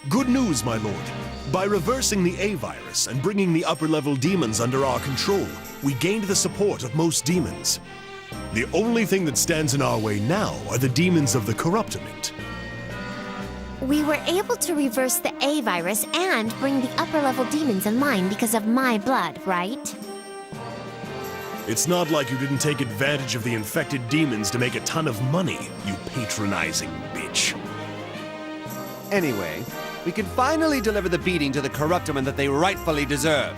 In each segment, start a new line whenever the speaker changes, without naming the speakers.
Good news, my lord. By reversing the A-virus and bringing the upper-level demons under our control, we gained the support of most demons. The only thing that stands in our way now are the demons of the corruptiment.
We were able to reverse the A-virus and bring the upper-level demons in line because of my blood, right?
It's not like you didn't take advantage of the infected demons to make a ton of money, you patronizing bitch.
Anyway, we can finally deliver the beating to the corruptiment that they rightfully deserve.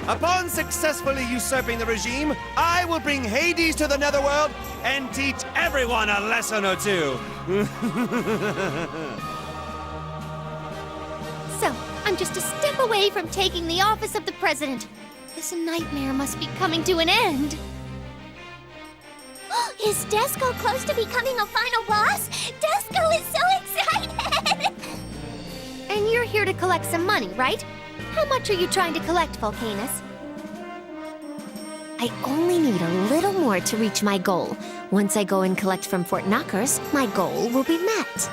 Upon successfully usurping the regime, I will bring Hades to the Netherworld and teach everyone a lesson or two.
So, I'm just a step away from taking the office of the president. This nightmare must be coming to an end. Is Disco close to becoming a final boss? Disco is so excited! And you're here to collect some money, right? How much are you trying to collect, Volcanus? I only need a little more to reach my goal. Once I go and collect from Fort Knockers, my goal will be met.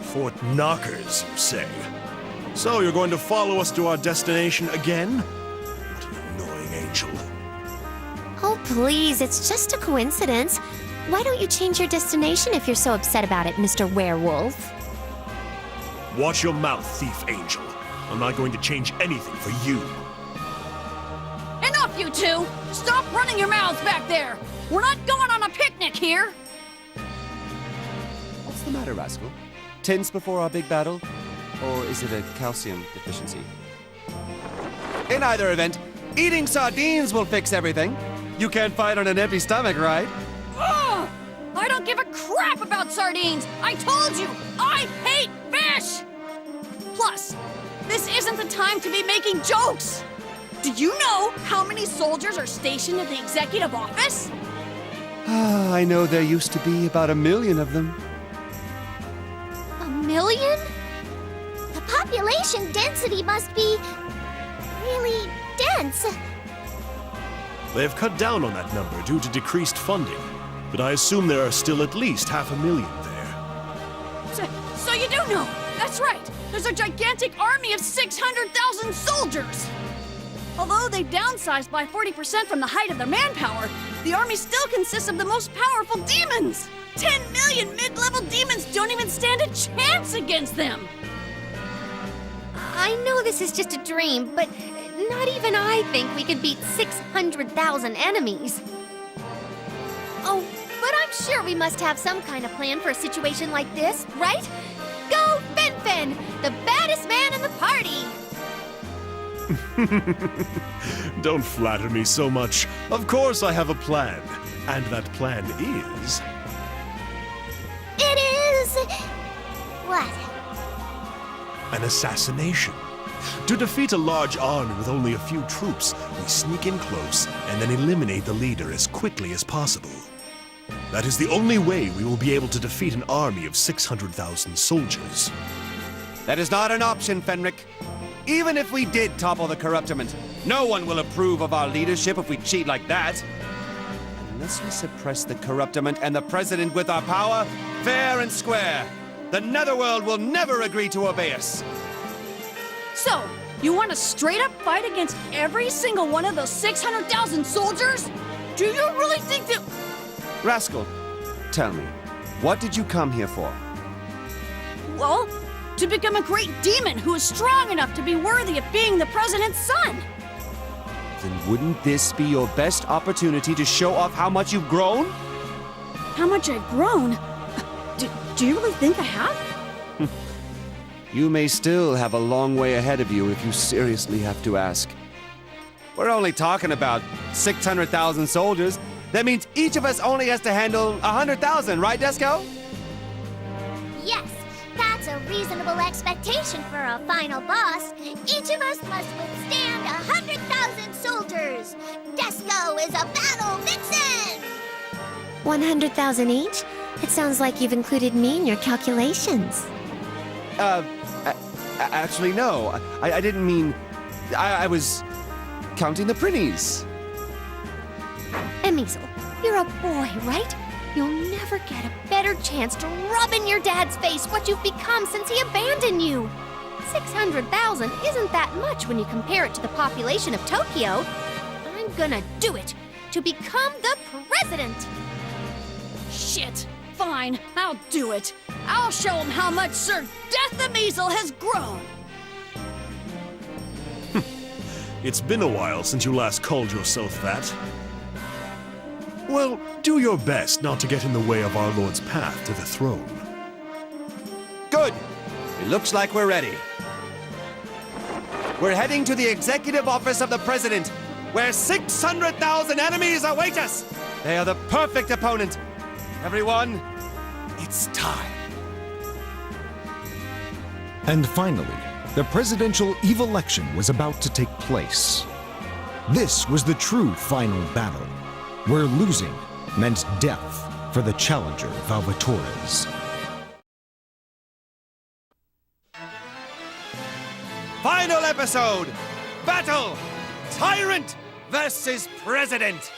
Fort Knockers, you say? So you're going to follow us to our destination again? What an annoying angel.
Oh, please, it's just a coincidence. Why don't you change your destination if you're so upset about it, Mr. Werewolf?
Watch your mouth, thief angel. I'm not going to change anything for you.
Enough, you two! Stop running your mouths back there! We're not going on a picnic here!
What's the matter, Rascal? Tense before our big battle? Or is it a calcium deficiency? In either event, eating sardines will fix everything. You can't fight on an empty stomach, right?
Ugh! I don't give a crap about sardines! I told you! I hate fish! Plus, this isn't the time to be making jokes! Do you know how many soldiers are stationed at the executive office?
I know there used to be about 1 million of them.
1 million? The population density must be really dense.
They have cut down on that number due to decreased funding, but I assume there are still at least 500,000 there.
So you do know! That's right! There's a gigantic army of 600,000 soldiers! Although they've downsized by 40% from the height of their manpower, the army still consists of the most powerful demons! 10 million mid-level demons don't even stand a chance against them!
I know this is just a dream, but not even I think we could beat 600,000 enemies. Oh, but I'm sure we must have some kind of plan for a situation like this, right? Go, Fen, the baddest man in the party!
Don't flatter me so much. Of course I have a plan. And that plan is...
It is... what?
an assassination. To defeat a large army with only a few troops, we sneak in close and then eliminate the leader as quickly as possible. That is the only way we will be able to defeat an army of 600,000 soldiers.
That is not an option, Fenric. Even if we did topple the corruptiment, no one will approve of our leadership if we cheat like that. Unless we suppress the corruptiment and the president with our power, fair and square, the Netherworld will never agree to obey us.
So, you want to straight up fight against every single one of those 600,000 soldiers? Do you really think that...
Rascal, tell me, what did you come here for?
Well, to become a great demon who is strong enough to be worthy of being the president's son.
Then wouldn't this be your best opportunity to show off how much you've grown?
How much I've grown? Do you really think I have?
You may still have a long way ahead of you if you seriously have to ask. We're only talking about 600,000 soldiers. That means each of us only has to handle 100,000, right, Disco?
Yes, that's a reasonable expectation for a final boss. Each of us must withstand 100,000 soldiers. Disco is a battle vixen!
100,000 each? It sounds like you've included me in your calculations.
Actually, no. I didn't mean... I was counting the prinnies.
Emizel, you're a boy, right? You'll never get a better chance to rub in your dad's face what you've become since he abandoned you. 600,000 isn't that much when you compare it to the population of Tokyo. I'm gonna do it to become the president.
Shit. Fine, I'll do it. I'll show him how much Sir Death the Measle has grown.
It's been a while since you last called yourself that. Well, do your best not to get in the way of our Lord's path to the throne.
Good. It looks like we're ready. We're heading to the executive office of the president, where 600,000 enemies await us. They are the perfect opponent. Everyone, it's time.
And finally, the presidential election was about to take place. This was the true final battle, where losing meant death for the challenger Valvatores.
Final episode! Battle! Tyrant versus President!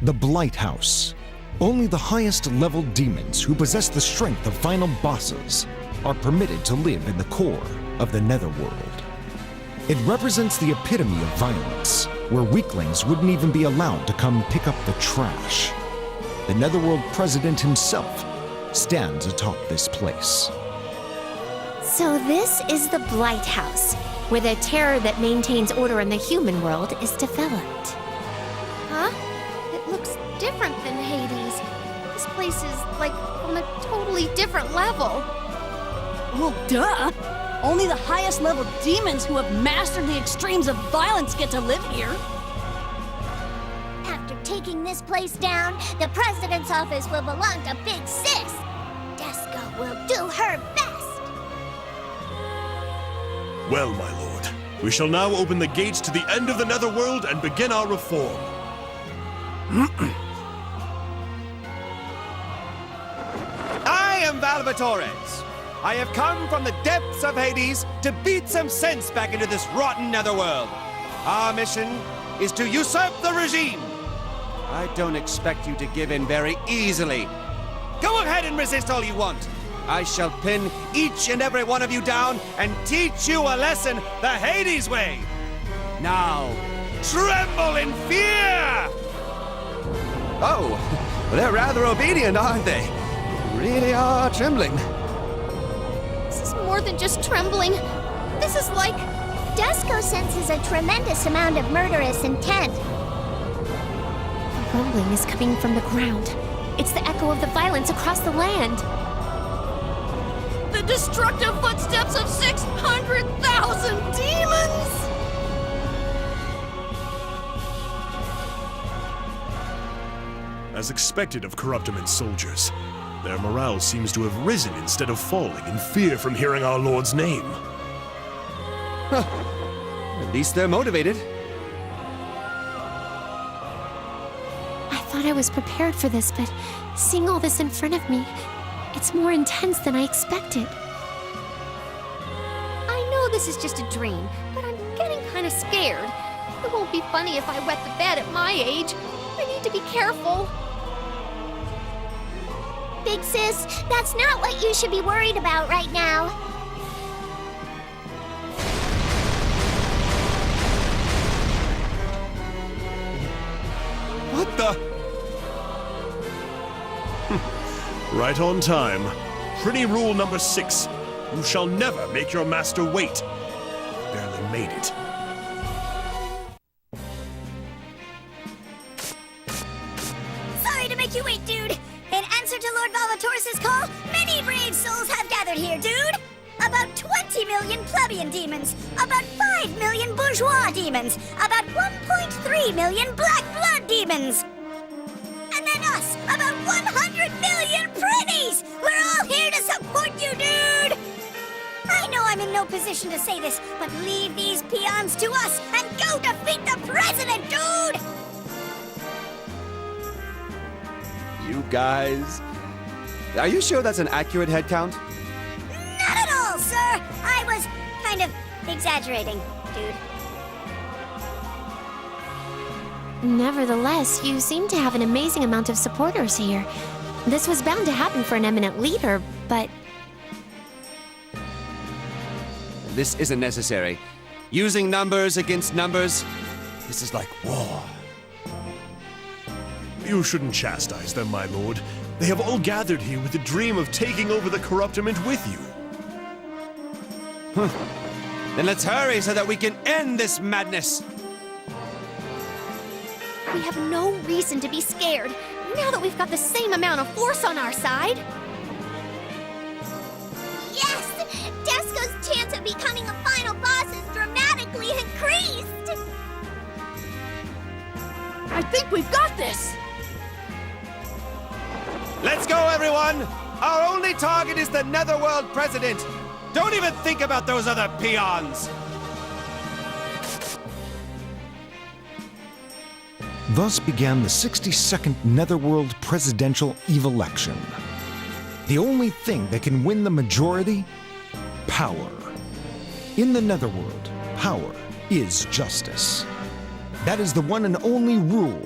The Blight House. Only the highest level demons who possess the strength of final bosses are permitted to live in the core of the Netherworld. It represents the epitome of violence, where weaklings wouldn't even be allowed to come pick up the trash. The Netherworld president himself stands atop this place.
So this is the Blight House, where the terror that maintains order in the human world is developed. Huh? It looks different than Hades. This place is, like, on a totally different level.
Well, duh. Only the highest level demons who have mastered the extremes of violence get to live here.
After taking this place down, the president's office will belong to Big Sis. Disgaea will do her best.
Well, my lord, we shall now open the gates to the end of the Netherworld and begin our reform.
I am Valvatores. I have come from the depths of Hades to beat some sense back into this rotten netherworld. Our mission is to usurp the regime. I don't expect you to give in very easily. Go ahead and resist all you want. I shall pin each and every one of you down and teach you a lesson the Hades way. Now, tremble in fear! Oh, they're rather obedient, aren't they? Really are trembling.
This is more than just trembling. This is like...
Disgaea senses a tremendous amount of murderous intent.
The rumbling is coming from the ground. It's the echo of the violence across the land.
The destructive footsteps of 600,000 demons!
As expected of Corruptiment's soldiers, their morale seems to have risen instead of falling in fear from hearing our Lord's name.
At least they're motivated.
I thought I was prepared for this, but seeing all this in front of me, it's more intense than I expected. I know this is just a dream, but I'm getting kind of scared. It won't be funny if I wet the bed at my age. I need to be careful.
Big Sis, that's not what you should be worried about right now.
What the?
Right on time. Pretty rule number 6. You shall never make your master wait. Barely made it.
Sorry to make you wait, dude. In answer to Lord Valvatores' call, many brave souls have gathered here, dude. About 20 million plebeian demons, about 5 million bourgeois demons, about 1.3 million black blood demons. And then us, about 100 million pretties! We're all here to support you, dude! I know I'm in no position to say this, but leave these peons to us and go defeat the president, dude!
You guys... Are you sure that's an accurate head count?
Not at all, sir! I was kind of exaggerating, dude.
Nevertheless, you seem to have an amazing amount of supporters here. This was bound to happen for an eminent leader, but
This isn't necessary. Using numbers against numbers, this is like war.
You shouldn't chastise them, my lord. They have all gathered here with the dream of taking over the corruptiment with you.
Then let's hurry so that we can end this madness.
we have no reason to be scared, now that we've got the same amount of force on our side.
Yes! Desco's chance of becoming a final boss is dramatically increased!
I think we've got this!
Let's go, everyone! Our only target is the Netherworld President! Don't even think about those other peons!
Thus began the 62nd Netherworld presidential election. The only thing that can win the majority? Power. In the Netherworld, power is justice. That is the one and only rule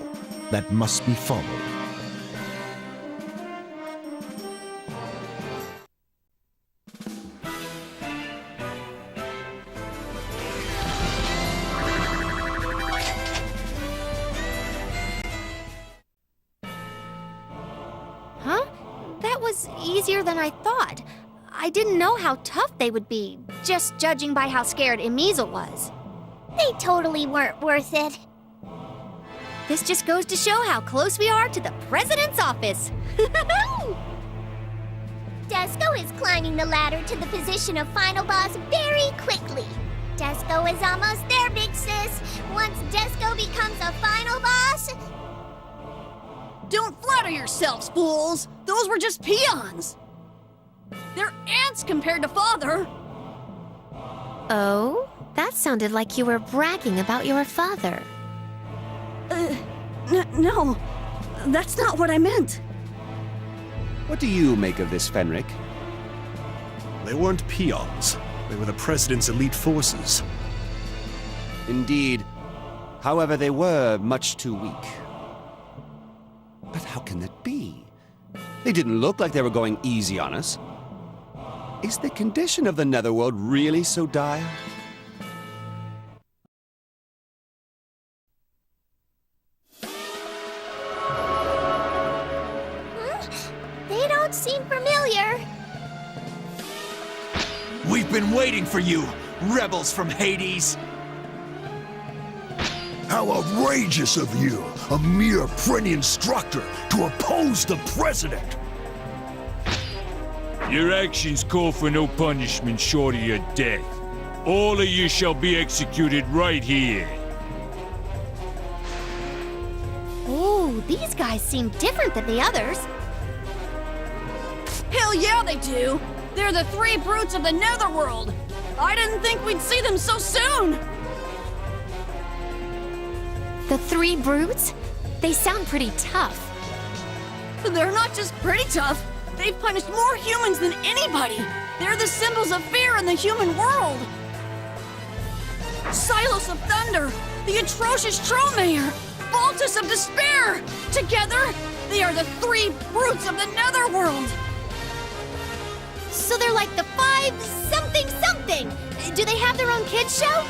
that must be followed.
Huh? That was easier than I thought. I didn't know how tough they would be, just judging by how scared Emizel was.
They totally weren't worth it.
This just goes to show how close we are to the president's office.
Desco is climbing the ladder to the position of final boss very quickly. Desco is almost there, big sis. Once Desco becomes a final boss...
Don't flatter yourselves, fools! Those were just peons! They're ants compared to Father!
Oh? That sounded like you were bragging about your father.
No, that's not what I meant.
What do you make of this, Fenric?
They weren't peons. They were the president's elite forces.
Indeed. However, they were much too weak. But how can that be? They didn't look like they were going easy on us. Is the condition of the Netherworld really so dire?
They don't seem familiar.
We've been waiting for you, rebels from Hades!
How outrageous of you, a mere Prenny instructor, to oppose the president!
Your actions call for no punishment short of your death. All of you shall be executed right here.
Ooh, these guys seem different than the others.
Hell yeah, they do! They're the three brutes of the Netherworld! I didn't think we'd see them so soon!
The three brutes? They sound pretty tough.
They're not just pretty tough, they've punished more humans than anybody! They're the symbols of fear in the human world! Silos of Thunder, the atrocious Trollmayor, Baltus of Despair! Together, they are the three brutes of the Netherworld!
So they're like the five something something. Do they have their own kids show?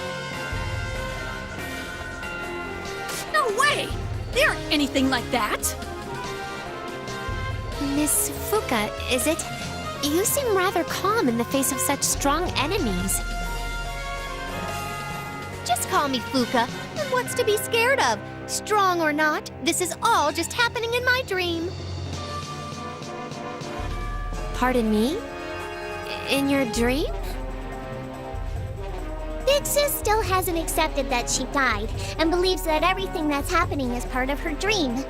No way! They aren't anything like that!
Miss Fuka, is it? You seem rather calm in the face of such strong enemies. Just call me Fuka. And what's to be scared of? Strong or not, this is all just happening in my dream. Pardon me? In your dream?
Big Sis still hasn't accepted that she died, and believes that everything that's happening is part of her dream.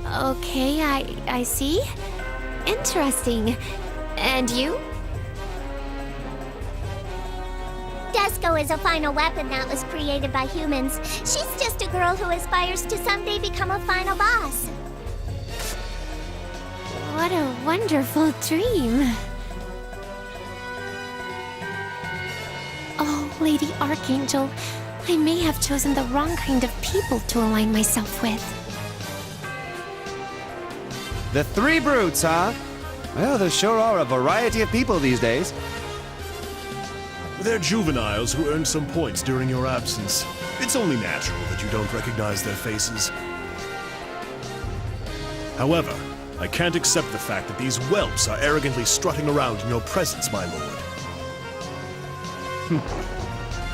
Okay, I see. Interesting. And you?
Desco is a final weapon that was created by humans. She's just a girl who aspires to someday become a final boss.
What a wonderful dream. Lady Archangel, I may have chosen the wrong kind of people to align myself with.
The three brutes, huh? Well, there sure are a variety of people these days.
They're juveniles who earned some points during your absence. It's only natural that you don't recognize their faces. However, I can't accept the fact that these whelps are arrogantly strutting around in your presence, my lord.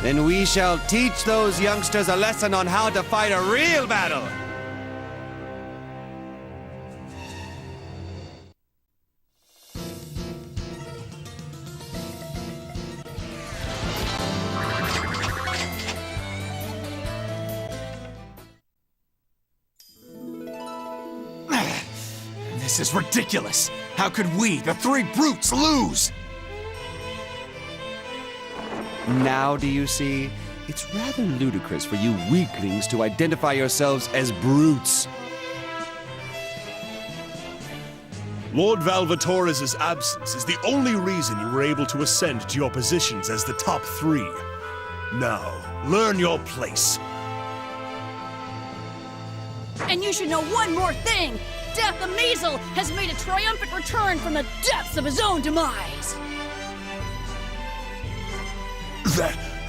Then we shall teach those youngsters a lesson on how to fight a real battle.
This is ridiculous. How could we, the three brutes, lose?
Now do you see? It's rather ludicrous for you weaklings to identify yourselves as brutes.
Lord Valvatoris' absence is the only reason you were able to ascend to your positions as the top three. Now, learn your place.
And you should know one more thing. Death the Measle has made a triumphant return from the depths of his own demise.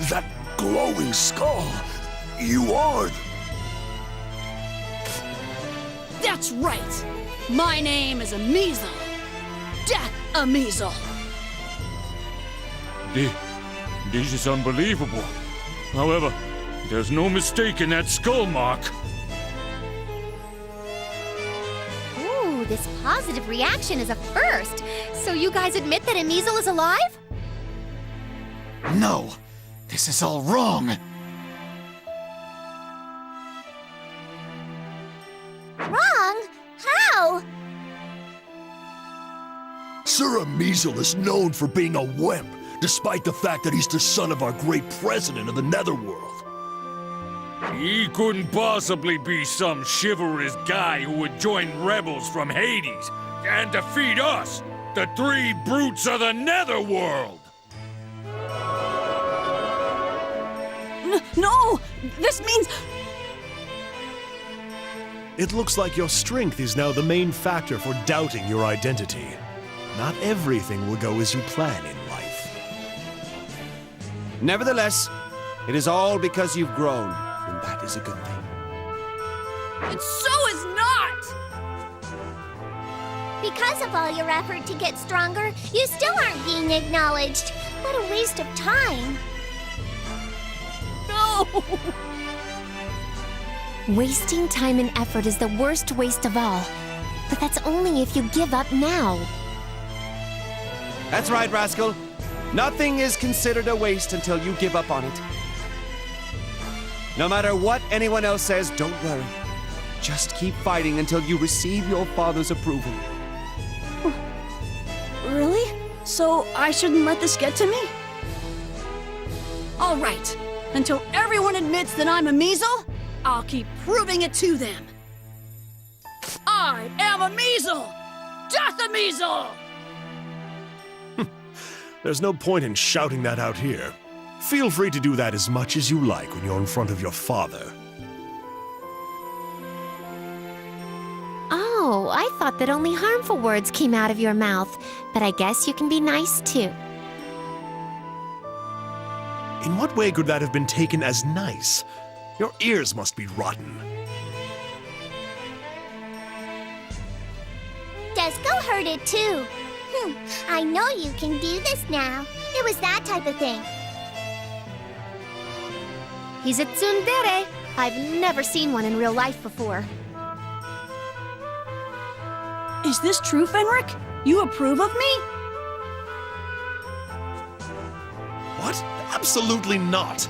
That glowing skull. You are...
That's right. My name is a Measle. Death a Measle.
This is unbelievable. However, there's no mistaking that skull mark.
Ooh, this positive reaction is a first. So you guys admit that a Measle is alive?
No, this is all wrong.
Wrong? How?
Sir Measle is known for being a wimp, despite the fact that he's the son of our great president of the Netherworld.
He couldn't possibly be some chivalrous guy who would join rebels from Hades and defeat us, the three brutes of the Netherworld!
No! This means...
It looks like your strength is now the main factor for doubting your identity. Not everything will go as you plan in life.
Nevertheless, it is all because you've grown, and that is a good thing.
And so is not!
Because of all your effort to get stronger, you still aren't being acknowledged. What a waste of time.
No!
Wasting time and effort is the worst waste of all. But that's only if you give up now.
That's right, rascal. Nothing is considered a waste until you give up on it. No matter what anyone else says, don't worry. Just keep fighting until you receive your father's approval.
Really? So I shouldn't let this get to me? All right. Until everyone admits that I'm a Measle, I'll keep proving it to them. I am a Measle! Death a Measle!
There's no point in shouting that out here. Feel free to do that as much as you like when you're in front of your father.
Oh, I thought that only harmful words came out of your mouth. But I guess you can be nice too.
In what way could that have been taken as nice? Your ears must be rotten.
Desco heard it too. I know you can do this now. It was that type of thing.
He's a tsundere. I've never seen one in real life before.
Is this true, Fenric? You approve of me?
What? Absolutely not.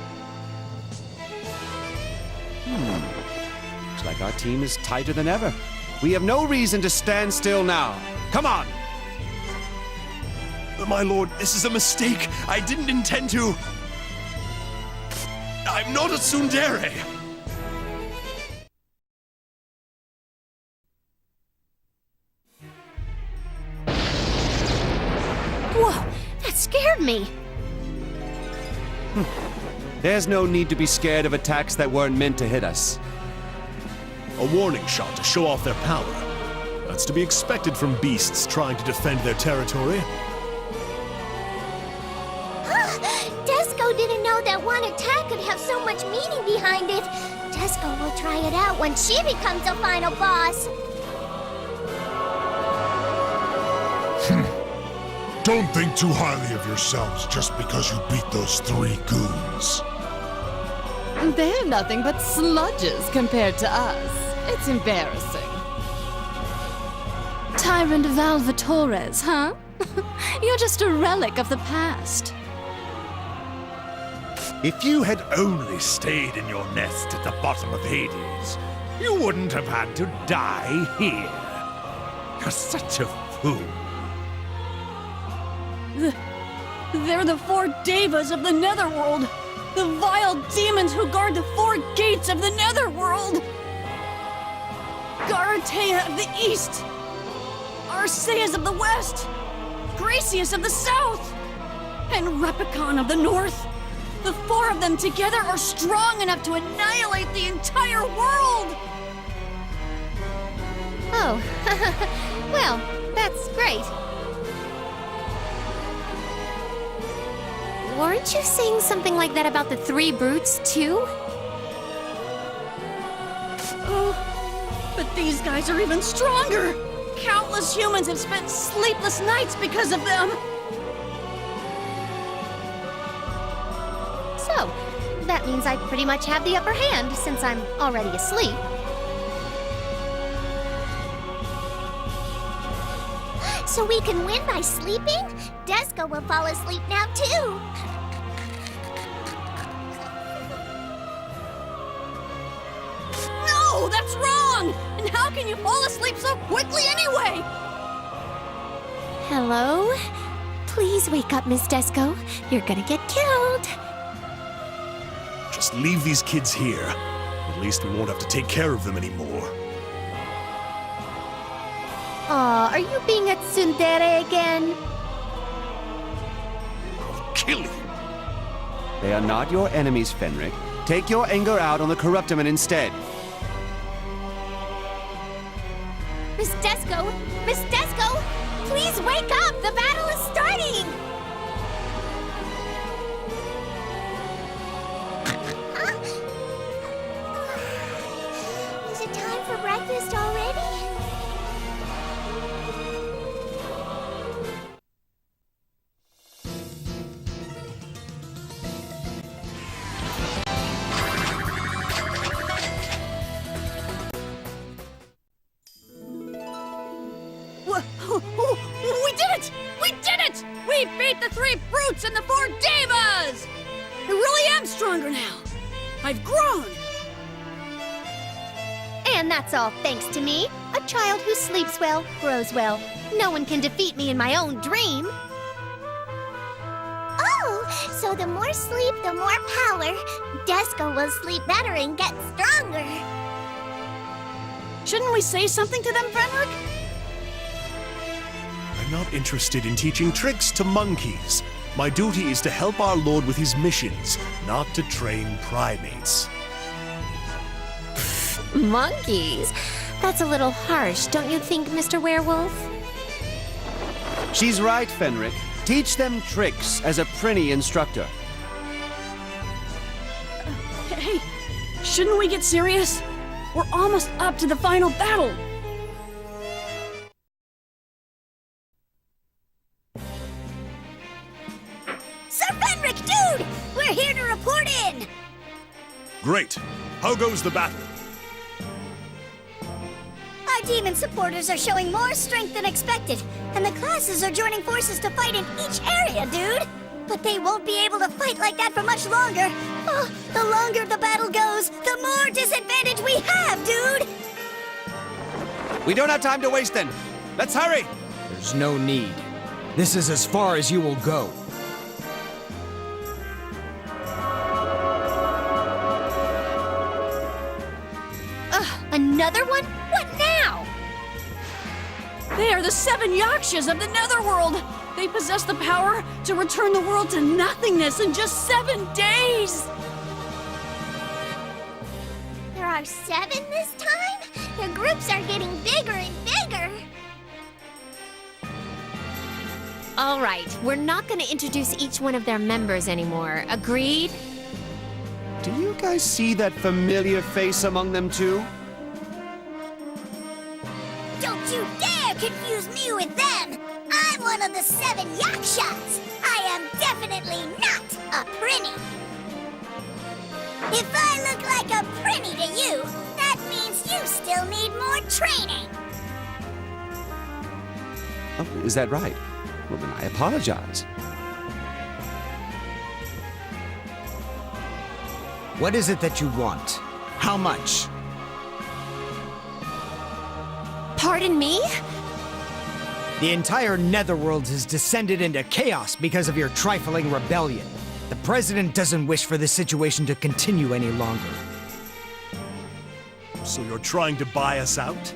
Looks like our team is tighter than ever. We have no reason to stand still now. Come on!
My lord, this is a mistake. I didn't intend to. I'm not a tsundere.
Whoa, that scared me.
There's no need to be scared of attacks that weren't meant to hit us.
A warning shot to show off their power. That's to be expected from beasts trying to defend their territory.
Desco didn't know that one attack could have so much meaning behind it. Desco will try it out when she becomes a final boss.
Don't think too highly of yourselves just because you beat those 3 goons.
They're nothing but sludges compared to us. It's embarrassing. Tyrant Valvatores, huh? You're just a relic of the past.
If you had only stayed in your nest at the bottom of Hades, you wouldn't have had to die here. You're such a fool.
They're the 4 Devas of the Netherworld. The vile demons who guard the 4 gates of the Netherworld. Garatea of the East. Arceus of the West. Gracius of the South. And Repicon of the North. The 4 of them together are strong enough to annihilate the entire world!
Oh, well, that's great. Weren't you saying something like that about the 3 brutes, too?
Oh, but these guys are even stronger! Countless humans have spent sleepless nights because of them!
So, that means I pretty much have the upper hand since I'm already asleep.
So we can win by sleeping? Desco will fall asleep now, too.
No, that's wrong! And how can you fall asleep so quickly anyway?
Hello? Please wake up, Miss Desco. You're gonna get killed.
Just leave these kids here. At least we won't have to take care of them anymore.
Aw, are you being a tsundere again?
I'll kill you.
They are not your enemies, Fenric. Take your anger out on the Corruptimen instead.
Miss Desco! Miss Desco! Please wake up! The battle is starting!
Is it time for breakfast already?
We did it! We did it! We beat the 3 brutes and the 4 Devas! I really am stronger now. I've grown.
And that's all thanks to me. A child who sleeps well, grows well. No one can defeat me in my own dream.
Oh, so the more sleep, the more power. Desco will sleep better and get stronger.
Shouldn't we say something to them, Fenric?
I'm not interested in teaching tricks to monkeys. My duty is to help our Lord with his missions, not to train primates.
Monkeys? That's a little harsh, don't you think, Mr. Werewolf?
She's right, Fenric. Teach them tricks as a Prinny instructor.
Hey, shouldn't we get serious? We're almost up to the final battle.
Sir Fenric, dude! We're here to report in!
Great. How goes the battle?
Our demon supporters are showing more strength than expected, and the classes are joining forces to fight in each area, dude! But they won't be able to fight like that for much longer. Oh, the longer the battle goes, the more disadvantage we have, dude!
We don't have time to waste then. Let's hurry!
There's no need. This is as far as you will go.
Another one? What now?
They are the 7 Yakshas of the Netherworld. They They possess the power to return the world to nothingness in just 7 days!
There are 7 this time? The groups are getting bigger and bigger.
All right, we're not going to introduce each one of their members anymore. Agreed?
Do you guys see that familiar face among them too?
Don't you dare confuse me with them! I'm one of the 7 Yakshas! I am definitely not a Prinny! If I look like a Prinny to you, that means you still need more training!
Oh, is that right? Well, then I apologize.
What is it that you want? How much?
Pardon me?
The entire Netherworld has descended into chaos because of your trifling rebellion. The President doesn't wish for this situation to continue any longer.
So you're trying to buy us out?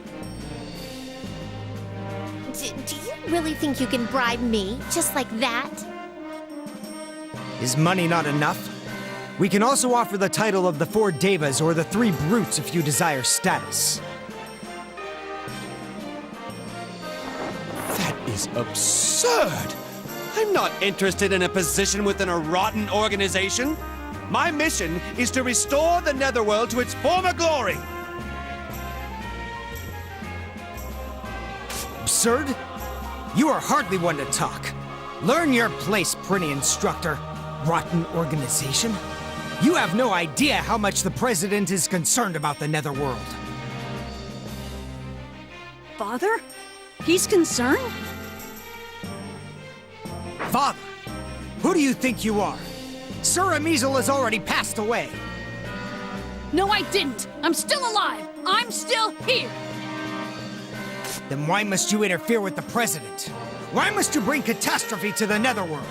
Do you really think you can bribe me just like that?
Is money not enough? We can also offer the title of the 4 Devas or the 3 Brutes if you desire status.
That is absurd! I'm not interested in a position within a rotten organization. My mission is to restore the Netherworld to its former glory.
Absurd? You are hardly one to talk. Learn your place, Prinny Instructor. Rotten organization? You have no idea how much the President is concerned about the Netherworld.
Father? He's concerned?
Father, who do you think you are? Sir Amizel has already passed away.
No, I didn't! I'm still alive! I'm still here!
Then why must you interfere with the President? Why must you bring catastrophe to the Netherworld?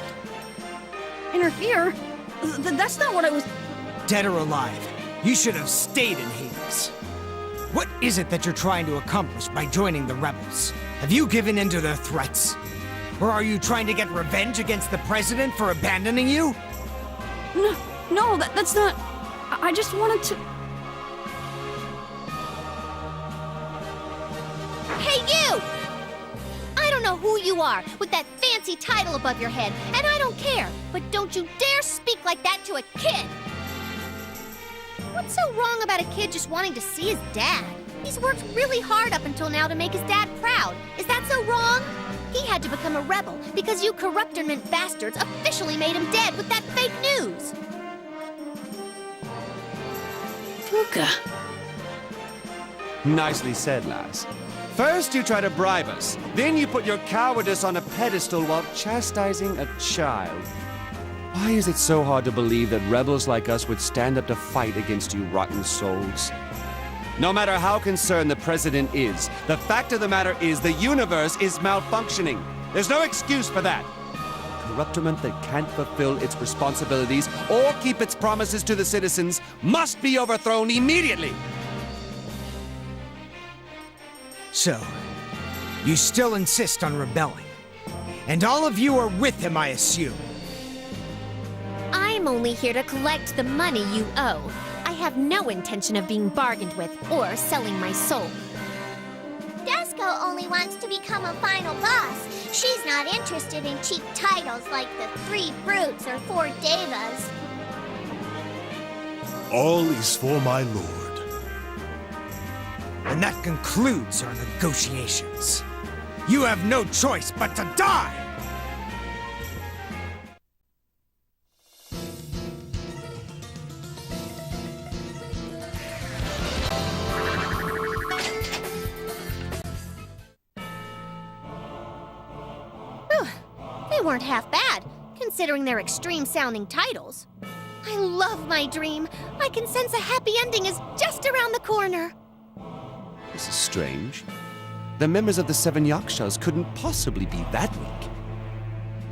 Interfere? That's not what I was...
Dead or alive, you should have stayed in Hades. What is it that you're trying to accomplish by joining the rebels? Have you given in to their threats? Or are you trying to get revenge against the President for abandoning you?
No, that's not... I just wanted to...
Hey, you! I don't know who you are with that fancy title above your head, and I don't care, but don't you dare speak like that to a kid! What's so wrong about a kid just wanting to see his dad? He's worked really hard up until now to make his dad proud. Is that so wrong? He had to become a rebel because you corruptorment bastards officially made him dead with that fake news.
Fuka.
Nicely said, lass. First you try to bribe us, then you put your cowardice on a pedestal while chastising a child. Why is it so hard to believe that rebels like us would stand up to fight against you rotten souls? No matter how concerned the President is, the fact of the matter is the universe is malfunctioning. There's no excuse for that. A corruptorment that can't fulfill its responsibilities or keep its promises to the citizens must be overthrown immediately.
So, you still insist on rebelling. And all of you are with him, I assume.
I'm only here to collect the money you owe. I have no intention of being bargained with or selling my soul.
Disco only wants to become a final boss. She's not interested in cheap titles like the 3 Brutes or 4 Devas.
All is for my lord.
And that concludes our negotiations. You have no choice but to die!
They weren't half bad, considering their extreme-sounding titles. I love my dream. I can sense a happy ending is just around the corner.
This is strange. The members of the 7 Yakshas couldn't possibly be that weak.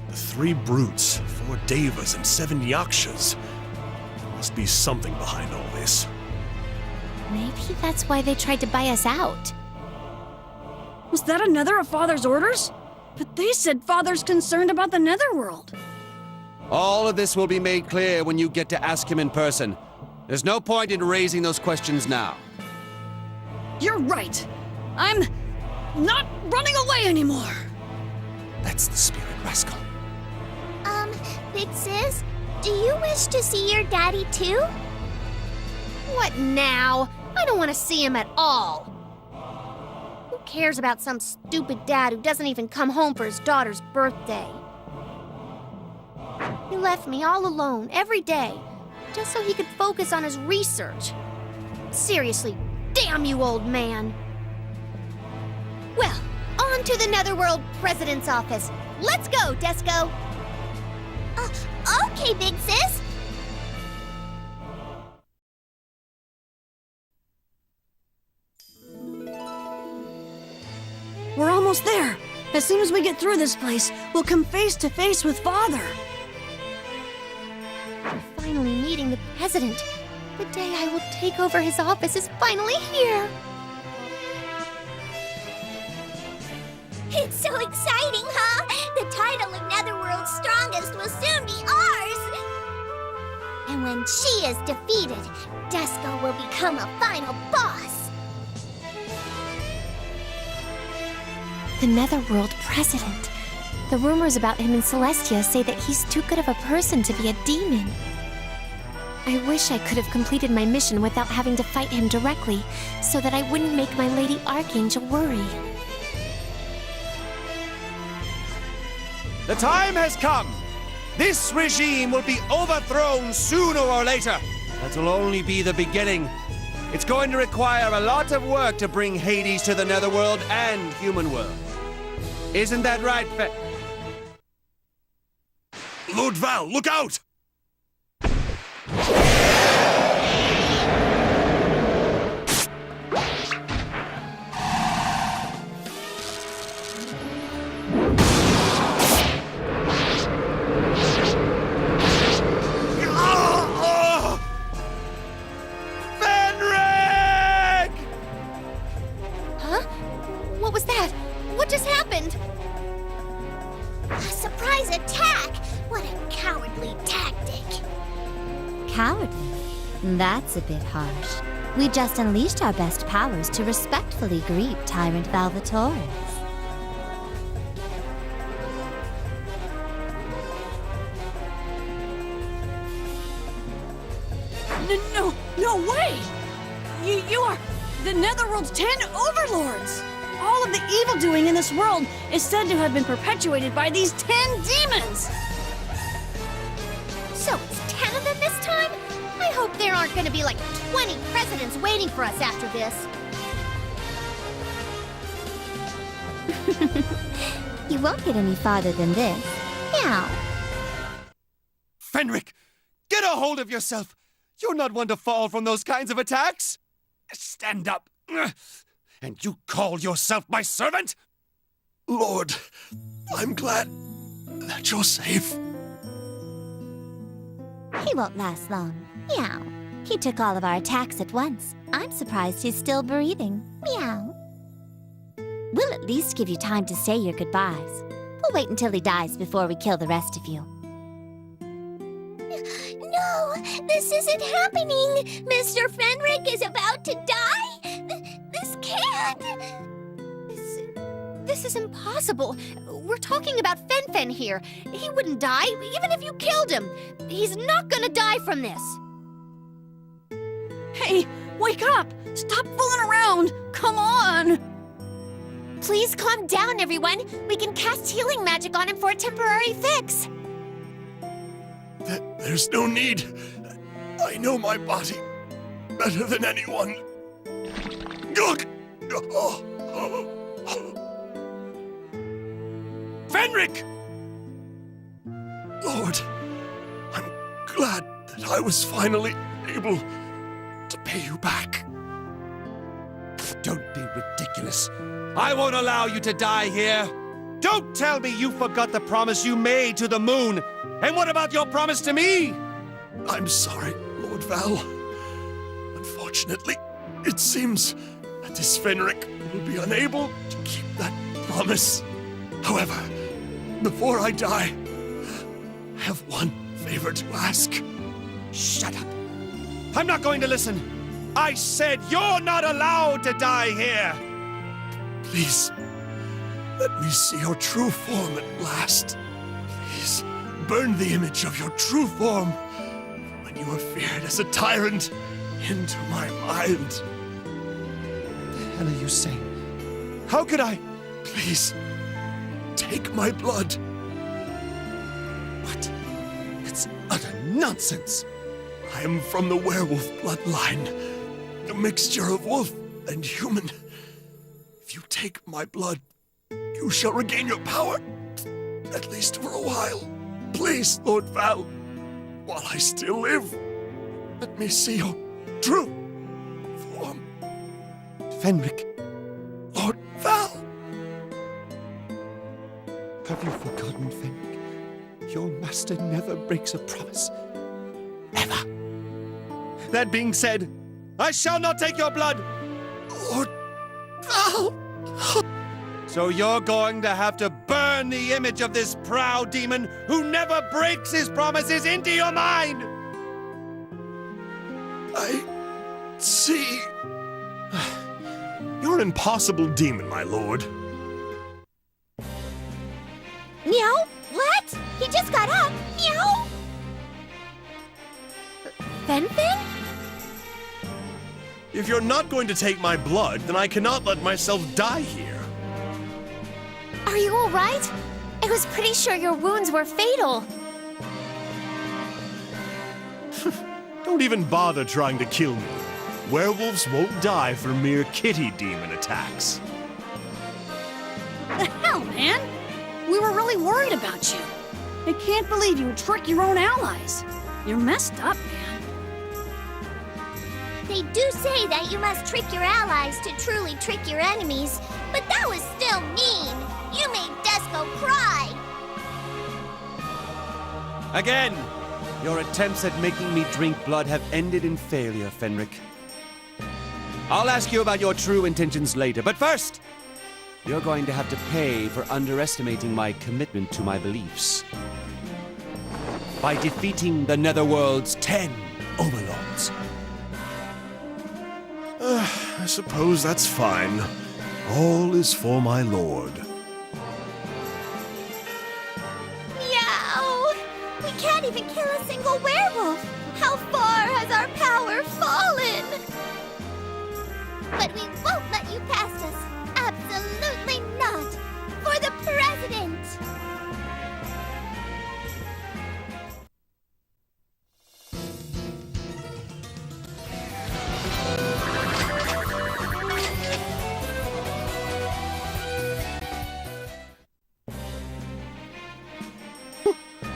The 3 Brutes, 4 Devas, and 7 Yakshas. There must be something behind all this.
Maybe that's why they tried to buy us out.
Was that another of Father's orders? But they said Father's concerned about the Netherworld.
All of this will be made clear when you get to ask him in person. There's no point in raising those questions now.
You're right. I'm not running away anymore.
That's the spirit, rascal.
Big Sis, do you wish to see your daddy too?
What now? I don't want to see him at all. Who cares about some stupid dad who doesn't even come home for his daughter's birthday? He left me all alone every day, just so he could focus on his research. Seriously, damn you, old man. Well, on to the Netherworld President's office. Let's go, Disco.
Okay, Big Sis.
We're almost there. As soon as we get through this place, we'll come face to face with Father.
We're finally meeting the President. The day I will take over his office is finally here.
It's so exciting, huh? The title of Netherworld's strongest will soon be ours! And when she is defeated, Disco will become a final boss!
The Netherworld President. The rumors about him in Celestia say that he's too good of a person to be a demon. I wish I could have completed my mission without having to fight him directly, so that I wouldn't make my Lady Archangel worry.
The time has come! This regime will be overthrown sooner or later. That will only be the beginning. It's going to require a lot of work to bring Hades to the Netherworld and human world. Isn't that right,
Lord Val, look out!
What was that? What just happened?
A surprise attack! What a cowardly tactic!
Cowardly? That's a bit harsh. We just unleashed our best powers to respectfully greet Tyrant Valvatoris.
No way! You are the Netherworld's 10 overlords! All of the evil doing in this world is said to have been perpetuated by these 10 demons!
So it's 10 of them this time? I hope there aren't going to be like 20 presidents waiting for us after this.
You won't get any farther than this. Meow.
Fenric! Get a hold of yourself! You're not one to fall from those kinds of attacks! Stand up! And you call yourself my servant?
Lord, I'm glad that you're safe.
He won't last long. Meow. He took all of our attacks at once. I'm surprised he's still breathing. Meow. We'll at least give you time to say your goodbyes. We'll wait until he dies before we kill the rest of you.
No, this isn't happening! Mr. Fenric is about to die! This can't!
This is impossible. We're talking about Fen here. He wouldn't die, even if you killed him. He's not gonna die from this.
Hey, wake up! Stop fooling around! Come on!
Please calm down, everyone. We can cast healing magic on him for a temporary fix.
There's no need. I know my body better than anyone. Ugh.
Fenric!
Lord, I'm glad that I was finally able to pay you back.
Don't be ridiculous. I won't allow you to die here. Don't tell me you forgot the promise you made to the moon. And what about your promise to me?
I'm sorry, Lord Val. Unfortunately, it seems that this Fenric will be unable to keep that promise. However, before I die, I have one favor to ask.
Shut up. I'm not going to listen. I said you're not allowed to die here.
Please, let me see your true form at last. Please, burn the image of your true form when you were feared as a tyrant into my mind.
What the hell are you saying? How could I?
Please, take my blood.
What? It's utter nonsense.
I am from the werewolf bloodline, a mixture of wolf and human. If you take my blood, you shall regain your power, at least for a while. Please, Lord Val, while I still live, let me see your true form.
Fenric,
Lord Val.
have you forgotten, Fenric? Your master never breaks a promise. Ever. That being said, I shall not take your blood.
Lord Val.
So you're going to have to burn the image of this proud demon who never breaks his promises into your mind!
I see.
You're an impossible demon, my lord.
Meow? What? He just got up. Meow?
Fen-Fin?
If you're not going to take my blood, then I cannot let myself die here.
Are you all right? I was pretty sure your wounds were fatal.
Don't even bother trying to kill me. Werewolves won't die for mere kitty demon attacks.
The hell, man? We were really worried about you. I can't believe you would trick your own allies. You're messed up, man.
They do say that you must trick your allies to truly trick your enemies, but that was still mean. You made Desco cry.
Again! Your attempts at making me drink blood have ended in failure, Fenric. I'll ask you about your true intentions later, but first, you're going to have to pay for underestimating my commitment to my beliefs. By defeating the Netherworld's 10 overlords.
I suppose that's fine. All is for my lord.
Meow! We can't even kill a single werewolf. How far has our power fallen?
But we won't let you past us. Absolutely not. For the president.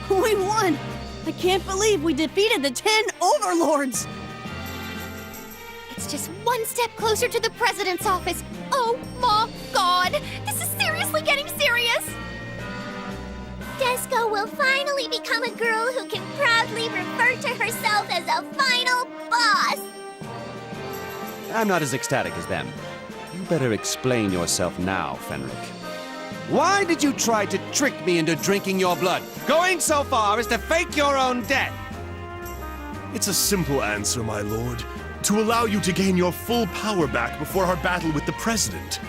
We won! I can't believe we defeated the 10 overlords!
It's just one step closer to the president's office. Oh my god! This is seriously getting serious!
Desco will finally become a girl who can proudly refer to herself as a final boss.
I'm not as ecstatic as them. You better explain yourself now, Fenric. Why did you try to trick me into drinking your blood, going so far as to fake your own death?
It's a simple answer, my lord. To allow you to gain your full power back before our battle with the president.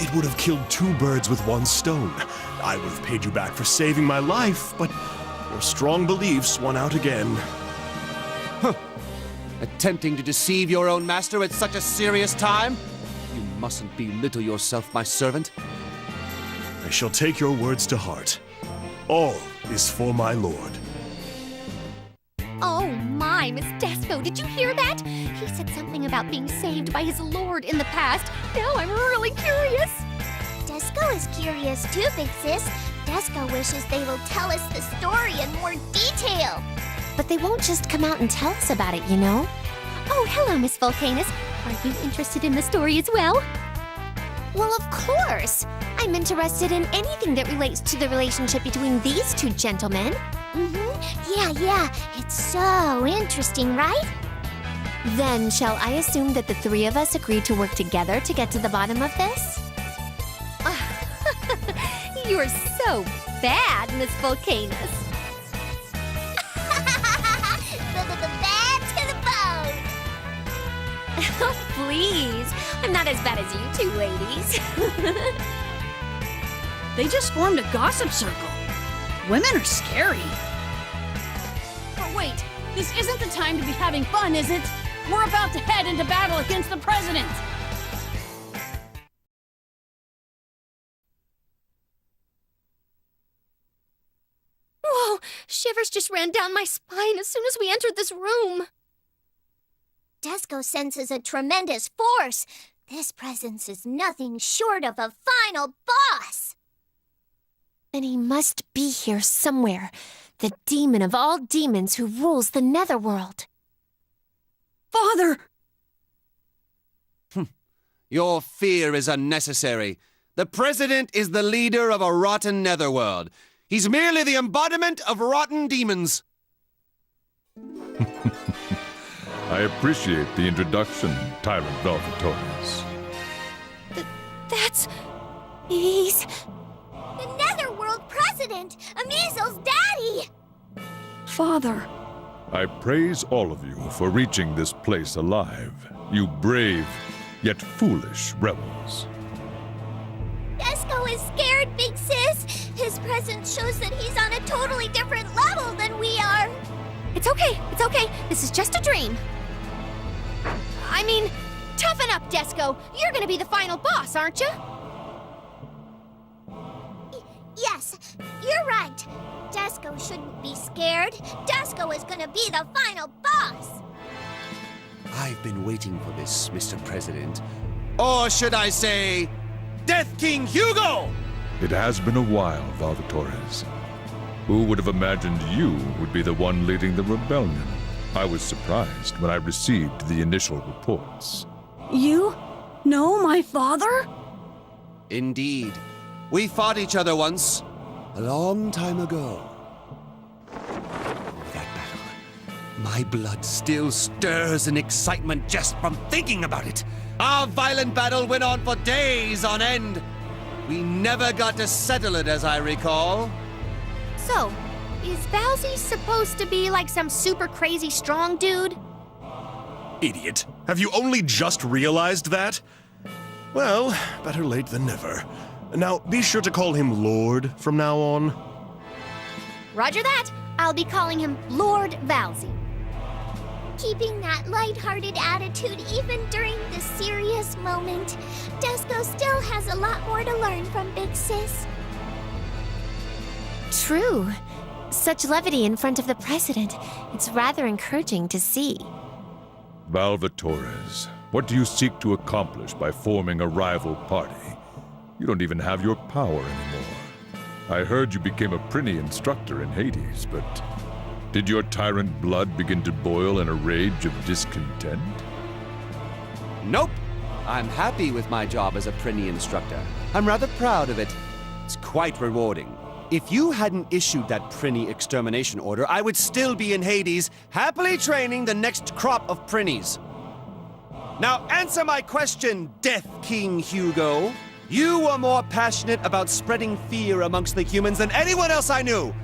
It would have killed two birds with one stone. I would have paid you back for saving my life, but your strong beliefs won out again.
Huh. Attempting to deceive your own master at such a serious time? You mustn't belittle yourself, my servant.
I shall take your words to heart. All is for my lord.
Oh my, Miss Desco, did you hear that? He said something about being saved by his lord in the past. Now I'm really curious.
Desco is curious too, Big Sis. Desco wishes they will tell us the story in more detail.
But they won't just come out and tell us about it, you know? Oh, hello, Miss Volcanus. Are you interested in the story as well? Well, of course. I'm interested in anything that relates to the relationship between these two gentlemen.
Yeah. It's so interesting, right?
Then, shall I assume that the three of us agreed to work together to get to the bottom of this? You're so bad, Miss Volcanus.
The bad to the bone.
Oh, please. I'm not as bad as you two ladies.
They just formed a gossip circle. Women are scary. But wait, this isn't the time to be having fun, is it? We're about to head into battle against the president.
Whoa, shivers just ran down my spine as soon as we entered this room.
Desco senses a tremendous force. This presence is nothing short of a final boss.
Then he must be here somewhere. The demon of all demons who rules the Netherworld.
Father!
Your fear is unnecessary. The President is the leader of a rotten Netherworld. He's merely the embodiment of rotten demons.
I appreciate the introduction, Tyrant Velvetores.
He's...
The Netherworld President! Ameasel's daddy!
Father.
I praise all of you for reaching this place alive, you brave yet foolish rebels.
Desco is scared, Big Sis. His presence shows that he's on a totally different level than we are.
It's okay. This is just a dream. I mean, toughen up, Desco. You're gonna be the final boss, aren't you?
Yes, you're right. Desco shouldn't be scared. Desco is gonna be the final boss.
I've been waiting for this, Mr. President. Or should I say, Death King Hugo!
It has been a while, Velvetores. Who would have imagined you would be the one leading the rebellion? I was surprised when I received the initial reports.
You know my father?
Indeed. We fought each other once, a long time ago. That battle. My blood still stirs in excitement just from thinking about it. Our violent battle went on for days on end. We never got to settle it, as I recall.
So, is Valsy supposed to be like some super crazy strong dude?
Idiot. Have you only just realized that? Well, better late than never. Now, be sure to call him Lord from now on.
Roger that. I'll be calling him Lord Valsy.
Keeping that lighthearted attitude even during the serious moment. Desco still has a lot more to learn from Big Sis.
True. Such levity in front of the president. It's rather encouraging to see.
Velvetores, what do you seek to accomplish by forming a rival party? You don't even have your power anymore. I heard you became a Prinny instructor in Hades, but did your tyrant blood begin to boil in a rage of discontent?
Nope. I'm happy with my job as a Prinny instructor. I'm rather proud of it. It's quite rewarding. If you hadn't issued that Prinny extermination order, I would still be in Hades, happily training the next crop of Prinnies. Now answer my question, Death King Hugo. You were more passionate about spreading fear amongst the humans than anyone else I knew.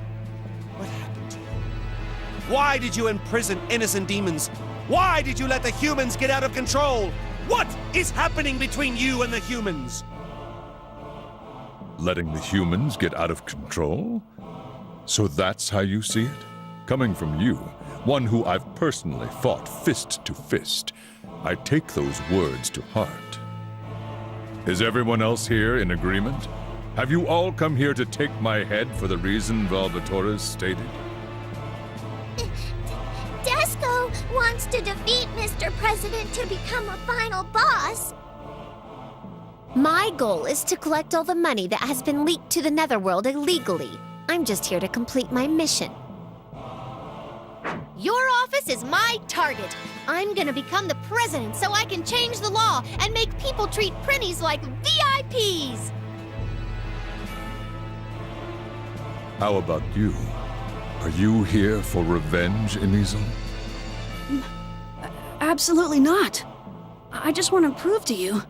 What happened to you? Why did you imprison innocent demons? Why did you let the humans get out of control? What is happening between you and the humans?
Letting the humans get out of control? So that's how you see it? Coming from you, one who I've personally fought fist to fist, I take those words to heart. Is everyone else here in agreement? Have you all come here to take my head for the reason Velvetores stated?
Desco wants to defeat Mr. President to become a final boss.
My goal is to collect all the money that has been leaked to the Netherworld illegally. I'm just here to complete my mission. Your office is my target. I'm gonna become the president so I can change the law and make people treat Prinnies like VIPs.
How about you? Are you here for revenge, Ameasel?
Absolutely not. I just want to prove to you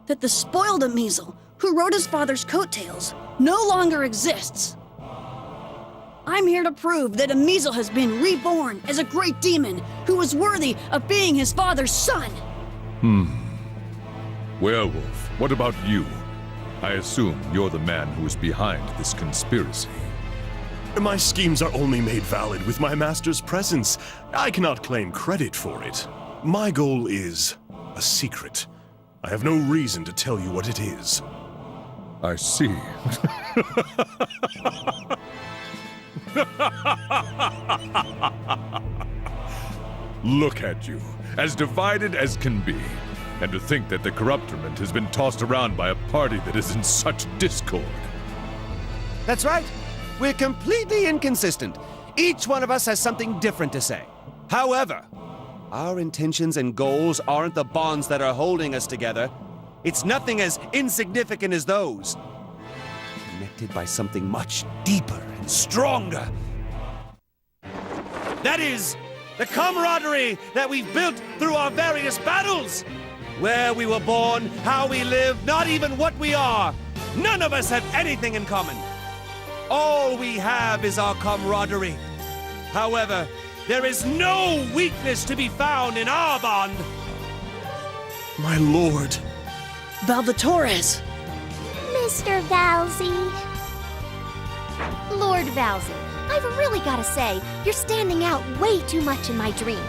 that the spoiled Ameasel who rode his father's coattails, no longer exists. I'm here to prove that Amizel has been reborn as a great demon who is worthy of being his father's son.
Werewolf, what about you? I assume you're the man who is behind this conspiracy.
My schemes are only made valid with my master's presence. I cannot claim credit for it. My goal is a secret. I have no reason to tell you what it is.
I see. Look at you, as divided as can be. And to think that the corruptorment has been tossed around by a party that is in such discord.
That's right. We're completely inconsistent. Each one of us has something different to say. However, our intentions and goals aren't the bonds that are holding us together. It's nothing as insignificant as those. Connected by something much deeper and stronger. That is, the camaraderie that we've built through our various battles. Where we were born, how we live, not even what we are. None of us have anything in common. All we have is our camaraderie. However, there is no weakness to be found in our bond.
My lord.
Valvatores.
Mr. Valsy.
Lord Valsy, I've really got to say, you're standing out way too much in my dream.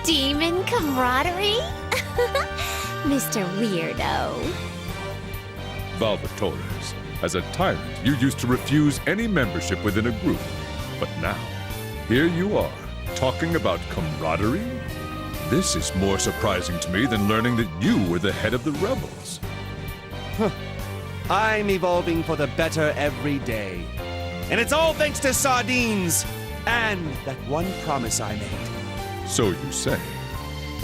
Demon camaraderie? Mr. Weirdo.
Valvatores, as a tyrant, you used to refuse any membership within a group. But now, here you are, talking about camaraderie? This is more surprising to me than learning that you were the head of the rebels.
I'm evolving for the better every day. And it's all thanks to sardines and that one promise I made.
So you say.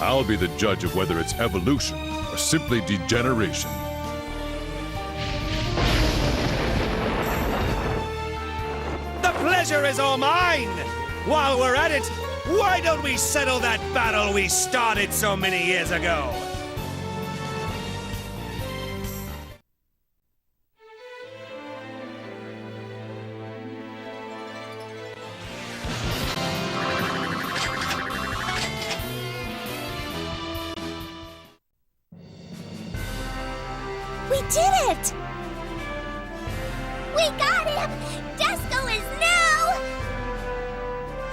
I'll be the judge of whether it's evolution or simply degeneration.
The pleasure is all mine! While we're at it, why don't we settle that battle we started so many years ago?
We did it! We got him! Desco is new!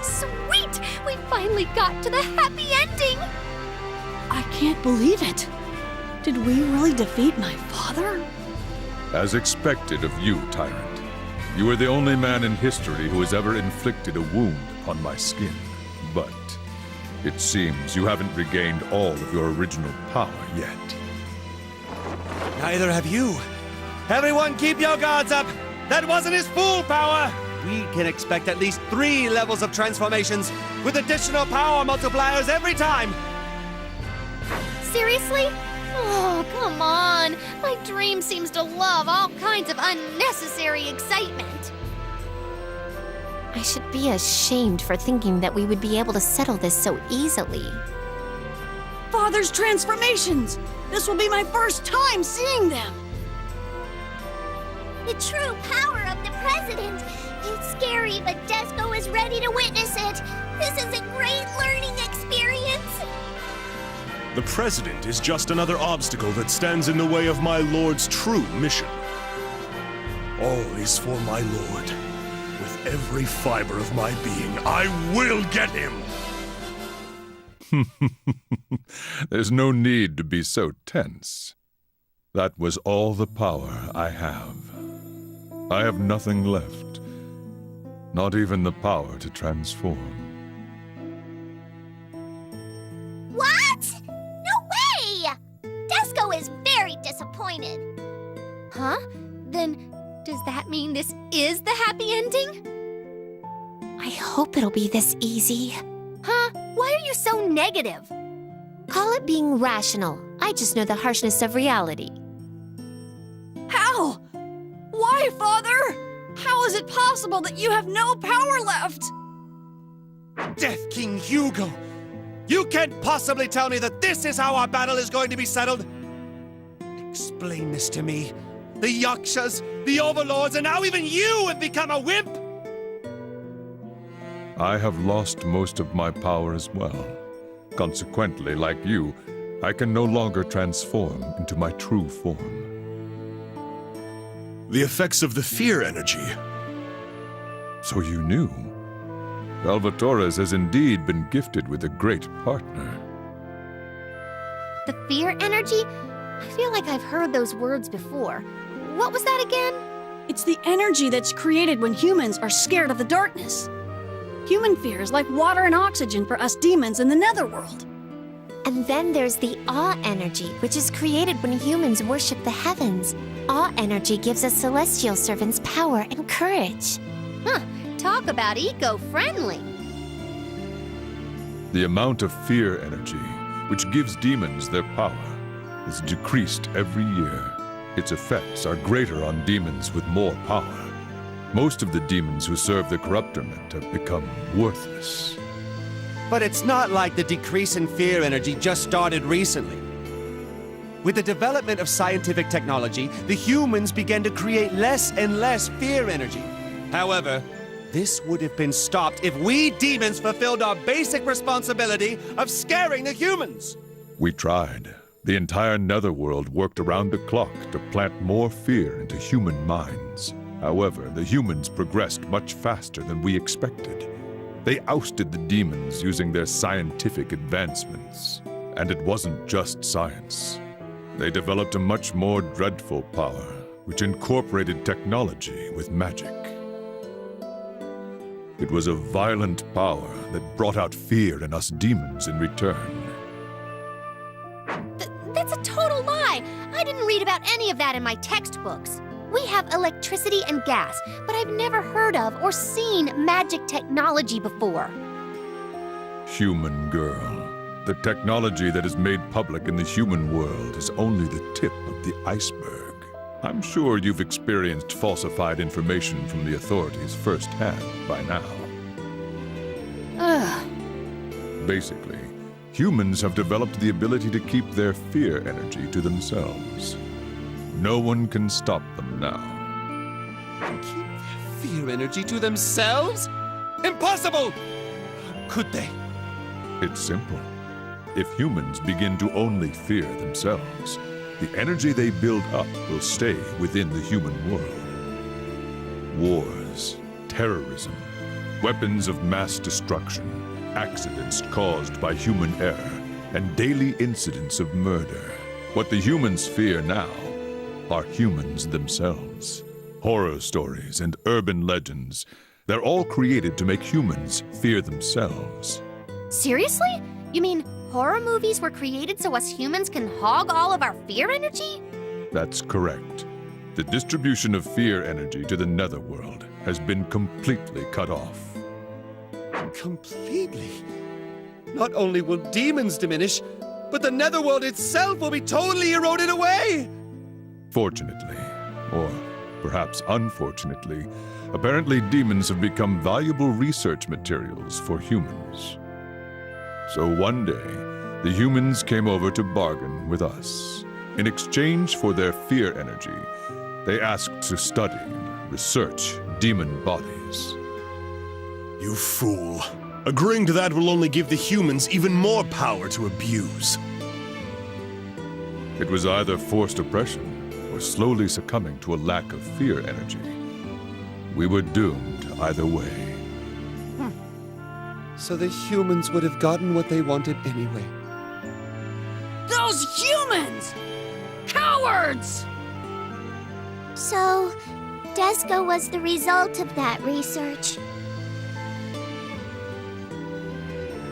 Sweet! We finally got to the happy ending!
I can't believe it. Did we really defeat my father?
As expected of you, tyrant. You are the only man in history who has ever inflicted a wound upon my skin. But it seems you haven't regained all of your original power yet.
Neither have you. Everyone keep your guards up! That wasn't his full power! We can expect at least 3 levels of transformations with additional power multipliers every time!
Seriously? Oh, come on. My dream seems to love all kinds of unnecessary excitement. I should be ashamed for thinking that we would be able to settle this so easily.
Father's transformations! This will be my first time seeing them!
The true power of the president! It's scary, but Desco is ready to witness it! This is a great learning experience!
The president is just another obstacle that stands in the way of my lord's true mission. All is for my lord. With every fiber of my being, I will get him!
There's no need to be so tense. That was all the power I have. I have nothing left. Not even the power to transform.
What? No way! Desco is very disappointed.
Huh? Then, does that mean this is the happy ending? I hope it'll be this easy. Huh? Why are you so negative? Call it being rational. I just know the harshness of reality.
How? Why, Father? How is it possible that you have no power left?
Death King Hugo! You can't possibly tell me that this is how our battle is going to be settled! Explain this to me. The Yakshas, the Overlords, and now even you have become a wimp!
I have lost most of my power as well. Consequently, like you, I can no longer transform into my true form.
The effects of the fear energy.
So you knew. Salvatores has indeed been gifted with a great partner.
The fear energy? I feel like I've heard those words before. What was that again?
It's the energy that's created when humans are scared of the darkness. Human fear is like water and oxygen for us demons in the netherworld.
And then there's the awe energy, which is created when humans worship the heavens. Awe energy gives us celestial servants power and courage.
Huh, talk about eco-friendly.
The amount of fear energy, which gives demons their power, is decreased every year. Its effects are greater on demons with more power. Most of the demons who serve the corruptorment have become worthless.
But it's not like the decrease in fear energy just started recently. With the development of scientific technology, the humans began to create less and less fear energy. However, this would have been stopped if we demons fulfilled our basic responsibility of scaring the humans.
We tried. The entire netherworld worked around the clock to plant more fear into human minds. However, the humans progressed much faster than we expected. They ousted the demons using their scientific advancements. And it wasn't just science. They developed a much more dreadful power, which incorporated technology with magic. It was a violent power that brought out fear in us demons in return.
That's a total lie! I didn't read about any of that in my textbooks. We have electricity and gas, but I've never heard of or seen magic technology before.
Human girl. The technology that is made public in the human world is only the tip of the iceberg. I'm sure you've experienced falsified information from the authorities firsthand by now.
Ugh.
Basically, humans have developed the ability to keep their fear energy to themselves. No one can stop them now.
Keep their fear energy to themselves? Impossible! How could they?
It's simple. If humans begin to only fear themselves, the energy they build up will stay within the human world. Wars, terrorism, weapons of mass destruction, accidents caused by human error, and daily incidents of murder. What the humans fear now are humans themselves. Horror stories and urban legends, they're all created to make humans fear themselves.
Seriously? You mean horror movies were created so us humans can hog all of our fear energy?
That's correct. The distribution of fear energy to the netherworld has been completely cut off.
Completely? Not only will demons diminish, but the netherworld itself will be totally eroded away!
Fortunately, or perhaps unfortunately, apparently demons have become valuable research materials for humans. So one day, the humans came over to bargain with us. In exchange for their fear energy, they asked to study and research demon bodies.
You fool. Agreeing to that will only give the humans even more power to abuse.
It was either forced oppression or slowly succumbing to a lack of fear energy. We were doomed either way.
So the humans would have gotten what they wanted anyway.
Those humans! Cowards!
So, Disgaea was the result of that research.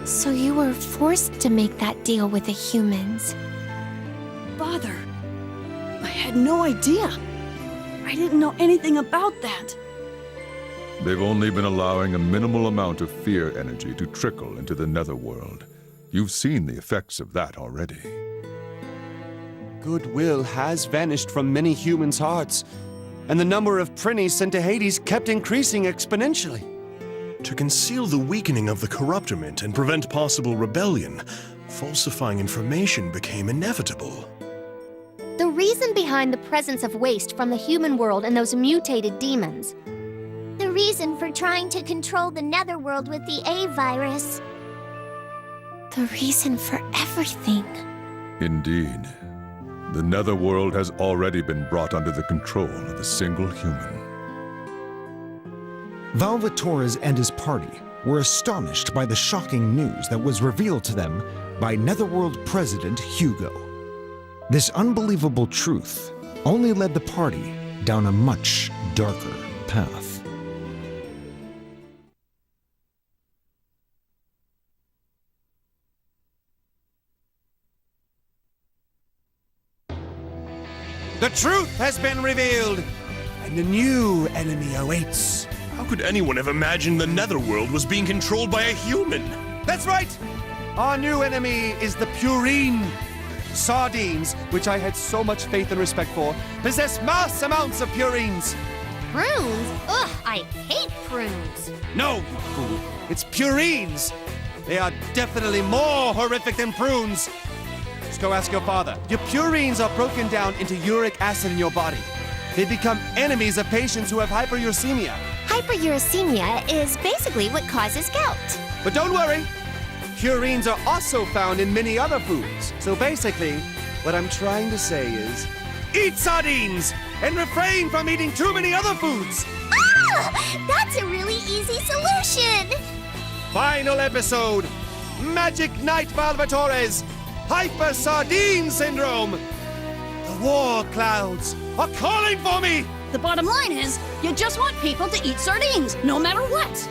So you were forced to make that deal with the humans.
Father, I had no idea. I didn't know anything about that.
They've only been allowing a minimal amount of fear energy to trickle into the netherworld. You've seen the effects of that already.
Goodwill has vanished from many humans' hearts, and the number of Prinnies sent to Hades kept increasing exponentially.
To conceal the weakening of the corruptorment and prevent possible rebellion, falsifying information became inevitable.
The reason behind the presence of waste from the human world and those mutated demons.
The reason for trying to control the netherworld with the A virus.
The reason for everything.
Indeed. The netherworld has already been brought under the control of a single human.
Valvatores and his party were astonished by the shocking news that was revealed to them by Netherworld President Hugo. This unbelievable truth only led the party down a much darker path.
The truth has been revealed, and a new enemy awaits.
How could anyone have imagined the netherworld was being controlled by a human?
That's right! Our new enemy is the Purine. Sardines, which I had so much faith and respect for, possess mass amounts of purines.
Prunes? Ugh, I hate prunes.
No, you fool. It's purines. They are definitely more horrific than prunes. Just go ask your father. Your purines are broken down into uric acid in your body. They become enemies of patients who have hyperuricemia.
Hyperuricemia is basically what causes gout.
But don't worry. Purines are also found in many other foods. So basically, what I'm trying to say is, eat sardines and refrain from eating too many other foods.
Ah! That's a really easy solution!
Final episode, Magic Night Valvatores, Hyper Sardine Syndrome. The war clouds are calling for me!
The bottom line is, you just want people to eat sardines, no matter what.